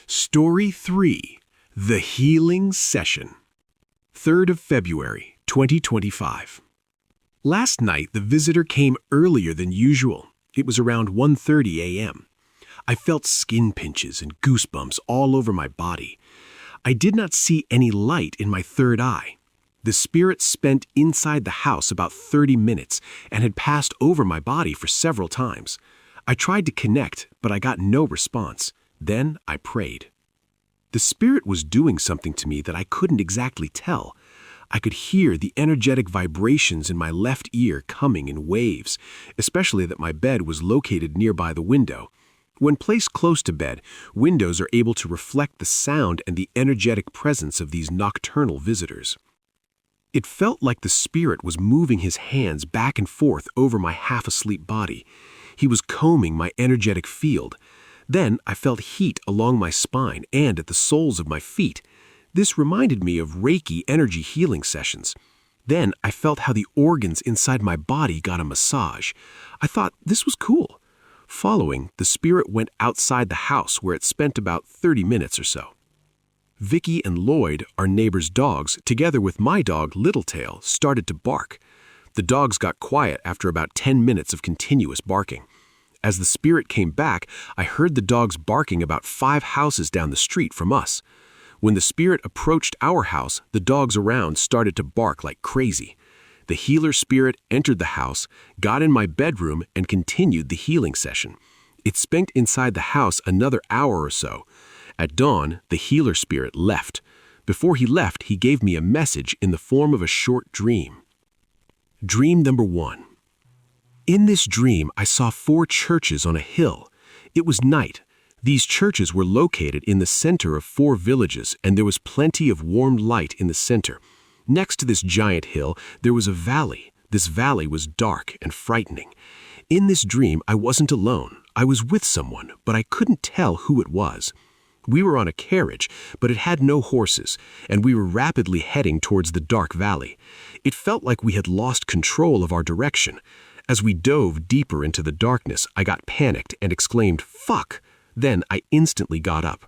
Story 3. The Healing Session. 3rd of February, 2025. Last night, the visitor came earlier than usual. It was around 1:30 a.m. I felt skin pinches and goosebumps all over my body. I did not see any light in my third eye. The spirit spent inside the house about 30 minutes and had passed over my body for several times. I tried to connect, but I got no response. Then I prayed. The spirit was doing something to me that I couldn't exactly tell. I could hear the energetic vibrations in my left ear coming in waves, especially that my bed was located nearby the window. When placed close to bed, windows are able to reflect the sound and the energetic presence of these nocturnal visitors. It felt like the spirit was moving his hands back and forth over my half-asleep body. He was combing my energetic field. Then I felt heat along my spine and at the soles of my feet. This reminded me of Reiki energy healing sessions. Then I felt how the organs inside my body got a massage. I thought this was cool. Following, the spirit went outside the house where it spent about 30 minutes or so. Vicky and Lloyd, our neighbor's dogs, together with my dog Littletail, started to bark. The dogs got quiet after about 10 minutes of continuous barking. As the spirit came back, I heard the dogs barking about 5 houses down the street from us. When the spirit approached our house, the dogs around started to bark like crazy. The healer spirit entered the house, got in my bedroom, and continued the healing session. It spent inside the house another hour or so. At dawn, the healer spirit left. Before he left, he gave me a message in the form of a short dream. Dream number 1. In this dream, I saw 4 churches on a hill. It was night. These churches were located in the center of 4 villages, and there was plenty of warm light in the center. Next to this giant hill, there was a valley. This valley was dark and frightening. In this dream, I wasn't alone. I was with someone, but I couldn't tell who it was. We were on a carriage, but it had no horses, and we were rapidly heading towards the dark valley. It felt like we had lost control of our direction. As we dove deeper into the darkness, I got panicked and exclaimed, "Fuck!" Then I instantly got up.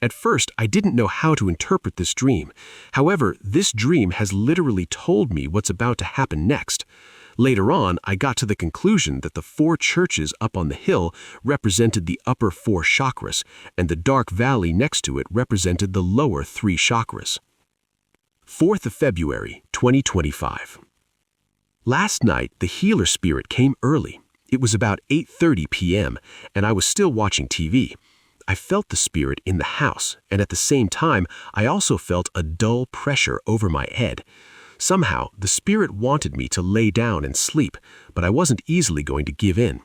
At first, I didn't know how to interpret this dream. However, this dream has literally told me what's about to happen next. Later on, I got to the conclusion that the 4 churches up on the hill represented the upper 4 chakras, and the dark valley next to it represented the lower 3 chakras. 4th of February, 2025. Last night, the healer spirit came early. It was about 8:30 p.m., and I was still watching TV. I felt the spirit in the house, and at the same time, I also felt a dull pressure over my head. Somehow, the spirit wanted me to lay down and sleep, but I wasn't easily going to give in.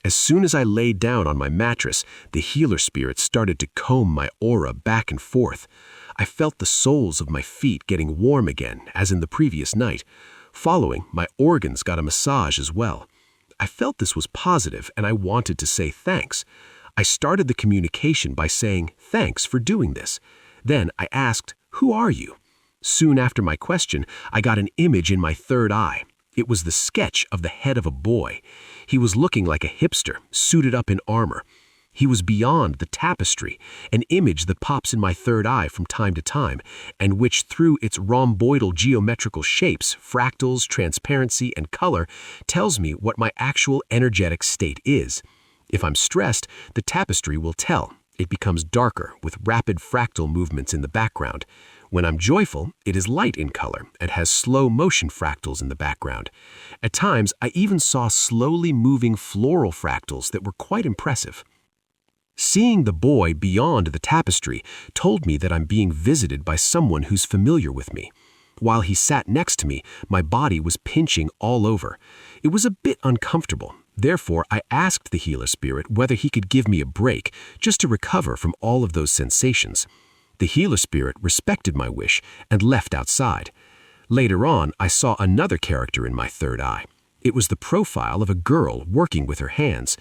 As soon as I laid down on my mattress, the healer spirit started to comb my aura back and forth. I felt the soles of my feet getting warm again, as in the previous night. Following, my organs got a massage as well. I felt this was positive, and I wanted to say thanks. I started the communication by saying, "Thanks for doing this." Then I asked, "Who are you?" Soon after my question, I got an image in my third eye. It was the sketch of the head of a boy. He was looking like a hipster, suited up in armor. He was beyond the tapestry, an image that pops in my third eye from time to time, and which through its rhomboidal geometrical shapes, fractals, transparency, and color, tells me what my actual energetic state is. If I'm stressed, the tapestry will tell. It becomes darker, with rapid fractal movements in the background. When I'm joyful, it is light in color and has slow motion fractals in the background. At times, I even saw slowly moving floral fractals that were quite impressive. Seeing the boy beyond the tapestry told me that I'm being visited by someone who's familiar with me. While he sat next to me, my body was pinching all over. It was a bit uncomfortable. Therefore, I asked the healer spirit whether he could give me a break just to recover from all of those sensations. The healer spirit respected my wish and left outside. Later on, I saw another character in my third eye. It was the profile of a girl working with her hands.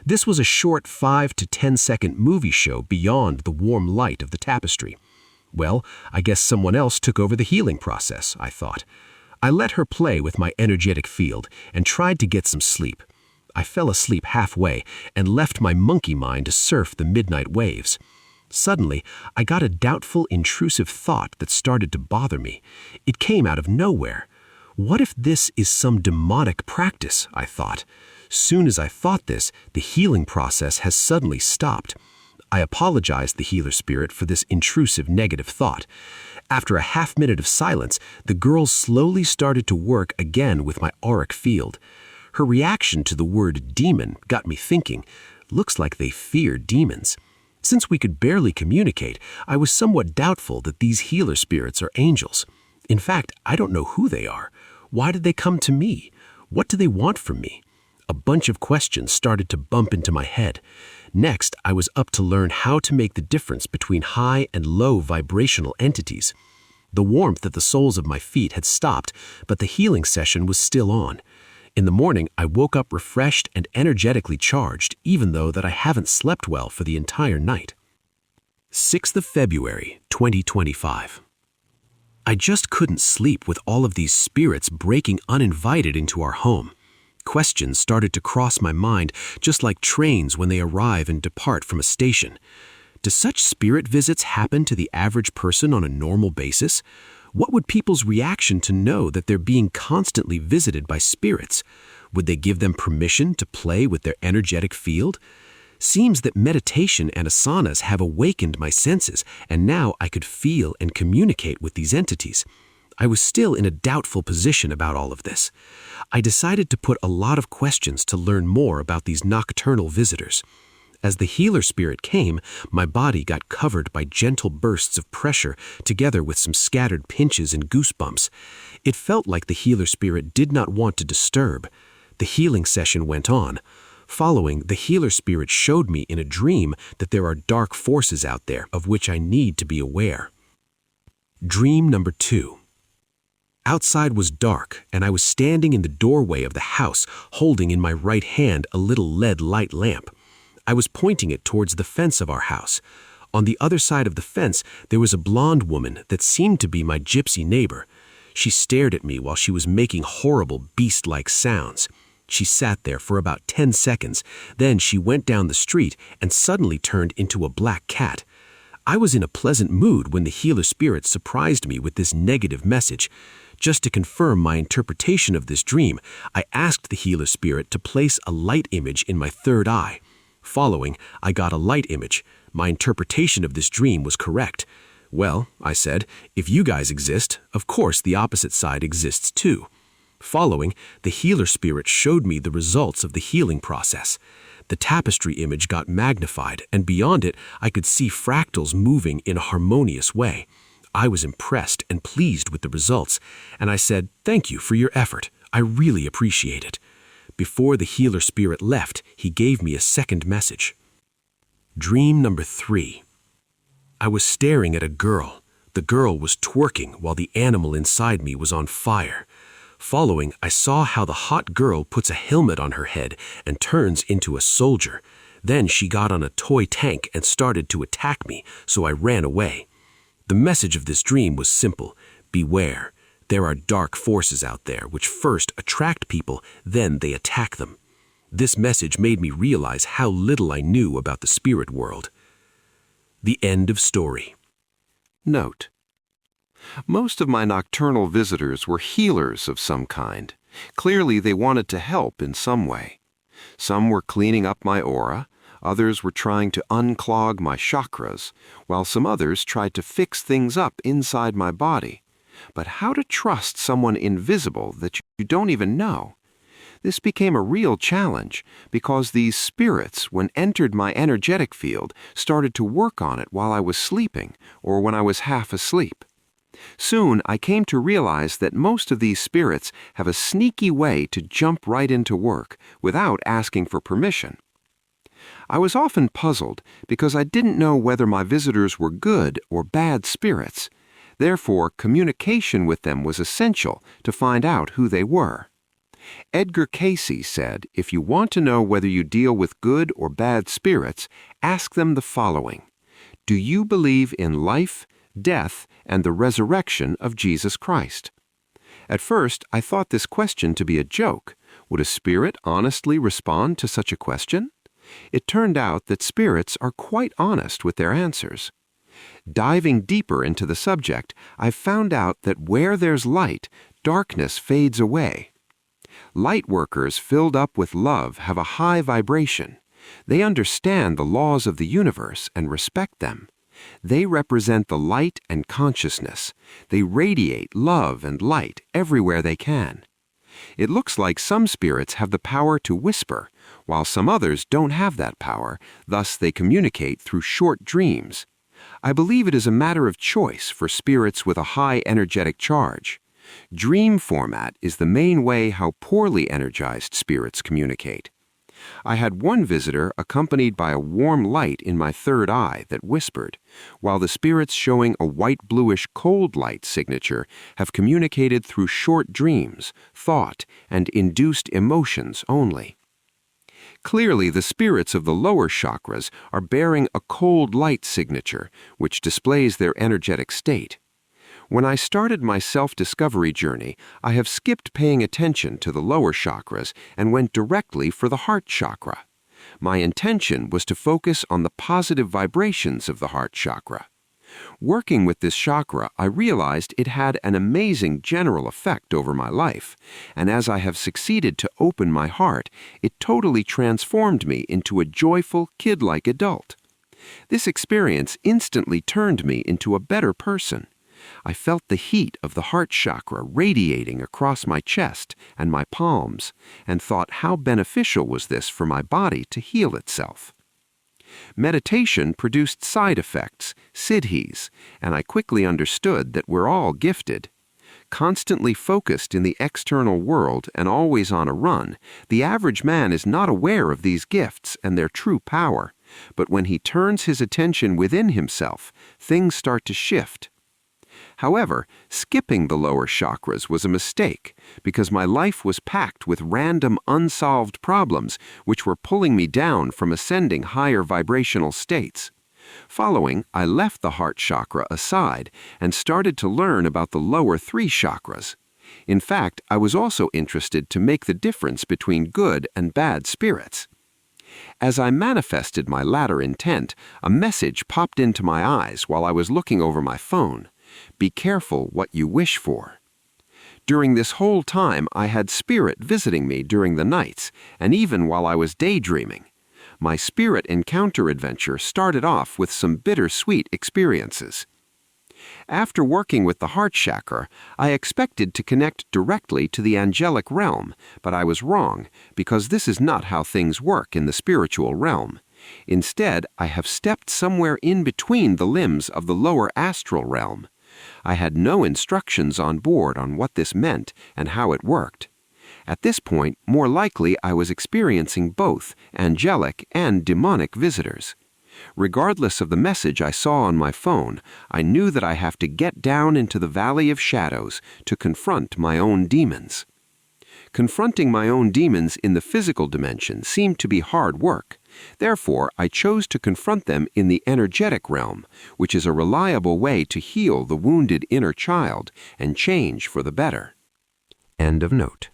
This was a short 5 to 10-second movie show beyond the warm light of the tapestry. Well, I guess someone else took over the healing process, I thought. I let her play with my energetic field and tried to get some sleep. I fell asleep halfway and left my monkey mind to surf the midnight waves. Suddenly, I got a doubtful, intrusive thought that started to bother me. It came out of nowhere. What if this is some demonic practice, I thought. Soon as I thought this, the healing process has suddenly stopped. I apologized the healer spirit for this intrusive negative thought. After a half-minute of silence, the girl slowly started to work again with my auric field. Her reaction to the word demon got me thinking, looks like they fear demons. Since we could barely communicate, I was somewhat doubtful that these healer spirits are angels. In fact, I don't know who they are. Why did they come to me? What do they want from me? A bunch of questions started to bump into my head. Next, I was up to learn how to make the difference between high and low vibrational entities. The warmth at the soles of my feet had stopped, but the healing session was still on. In the morning, I woke up refreshed and energetically charged, even though that I haven't slept well for the entire night. 6th of February, 2025. I just couldn't sleep with all of these spirits breaking uninvited into our home. Questions started to cross my mind, just like trains when they arrive and depart from a station. Do such spirit visits happen to the average person on a normal basis? What would people's reaction to know that they're being constantly visited by spirits? Would they give them permission to play with their energetic field? Seems that meditation and asanas have awakened my senses, and now I could feel and communicate with these entities. I was still in a doubtful position about all of this. I decided to put a lot of questions to learn more about these nocturnal visitors. As the healer spirit came, my body got covered by gentle bursts of pressure together with some scattered pinches and goosebumps. It felt like the healer spirit did not want to disturb. The healing session went on. Following, the healer spirit showed me in a dream that there are dark forces out there of which I need to be aware. Dream number 2. Outside was dark, and I was standing in the doorway of the house, holding in my right hand a little LED light lamp. I was pointing it towards the fence of our house. On the other side of the fence, there was a blonde woman that seemed to be my gypsy neighbor. She stared at me while she was making horrible beast-like sounds. She sat there for about 10 seconds. Then she went down the street and suddenly turned into a black cat. I was in a pleasant mood when the healer spirit surprised me with this negative message. Just to confirm my interpretation of this dream, I asked the healer spirit to place a light image in my third eye. Following, I got a light image. My interpretation of this dream was correct. Well, I said, if you guys exist, of course the opposite side exists too. Following, the healer spirit showed me the results of the healing process. The tapestry image got magnified, and beyond it, I could see fractals moving in a harmonious way. I was impressed and pleased with the results, and I said, "Thank you for your effort. I really appreciate it." Before the healer spirit left, he gave me a second message. Dream number 3. I was staring at a girl. The girl was twerking while the animal inside me was on fire. Following, I saw how the hot girl puts a helmet on her head and turns into a soldier. Then she got on a toy tank and started to attack me, so I ran away. The message of this dream was simple: beware. There are dark forces out there which first attract people, then they attack them. This message made me realize how little I knew about the spirit world. The end of story. Note: most of my nocturnal visitors were healers of some kind. Clearly, they wanted to help in some way. Some were cleaning up my aura, others were trying to unclog my chakras, while some others tried to fix things up inside my body. But how to trust someone invisible that you don't even know? This became a real challenge because these spirits, when entered my energetic field, started to work on it while I was sleeping or when I was half asleep. Soon I came to realize that most of these spirits have a sneaky way to jump right into work without asking for permission. I was often puzzled because I didn't know whether my visitors were good or bad spirits. Therefore, communication with them was essential to find out who they were. Edgar Cayce said, if you want to know whether you deal with good or bad spirits, ask them the following: do you believe in life, death, and the resurrection of Jesus Christ? At first, I thought this question to be a joke. Would a spirit honestly respond to such a question? It turned out that spirits are quite honest with their answers. Diving deeper into the subject, I found out that where there's light, darkness fades away. Light workers filled up with love have a high vibration. They understand the laws of the universe and respect them. They represent the light and consciousness. They radiate love and light everywhere they can. It looks like some spirits have the power to whisper, while some others don't have that power, thus they communicate through short dreams. I believe it is a matter of choice for spirits with a high energetic charge. Dream format is the main way how poorly energized spirits communicate. I had one visitor accompanied by a warm light in my third eye that whispered, while the spirits showing a white-bluish cold light signature have communicated through short dreams, thought, and induced emotions only. Clearly, the spirits of the lower chakras are bearing a cold light signature, which displays their energetic state. When I started my self-discovery journey, I have skipped paying attention to the lower chakras and went directly for the heart chakra. My intention was to focus on the positive vibrations of the heart chakra. Working with this chakra, I realized it had an amazing general effect over my life, and as I have succeeded to open my heart, it totally transformed me into a joyful, kid-like adult. This experience instantly turned me into a better person. I felt the heat of the heart chakra radiating across my chest and my palms, and thought how beneficial was this for my body to heal itself. Meditation produced side effects, siddhis, and I quickly understood that we're all gifted. Constantly focused in the external world and always on a run, the average man is not aware of these gifts and their true power, but when he turns his attention within himself, things start to shift. However, skipping the lower chakras was a mistake because my life was packed with random unsolved problems which were pulling me down from ascending higher vibrational states. Following, I left the heart chakra aside and started to learn about the lower three chakras. In fact, I was also interested to make the difference between good and bad spirits. As I manifested my latter intent, a message popped into my eyes while I was looking over my phone. Be careful what you wish for. During this whole time, I had spirit visiting me during the nights, and even while I was daydreaming. My spirit encounter adventure started off with some bittersweet experiences. After working with the heart chakra, I expected to connect directly to the angelic realm, but I was wrong, because this is not how things work in the spiritual realm. Instead, I have stepped somewhere in between the limbs of the lower astral realm. I had no instructions on board on what this meant and how it worked. At this point, more likely I was experiencing both angelic and demonic visitors. Regardless of the message I saw on my phone, I knew that I have to get down into the valley of shadows to confront my own demons. Confronting my own demons in the physical dimension seemed to be hard work. Therefore, I chose to confront them in the energetic realm, which is a reliable way to heal the wounded inner child and change for the better. End of note.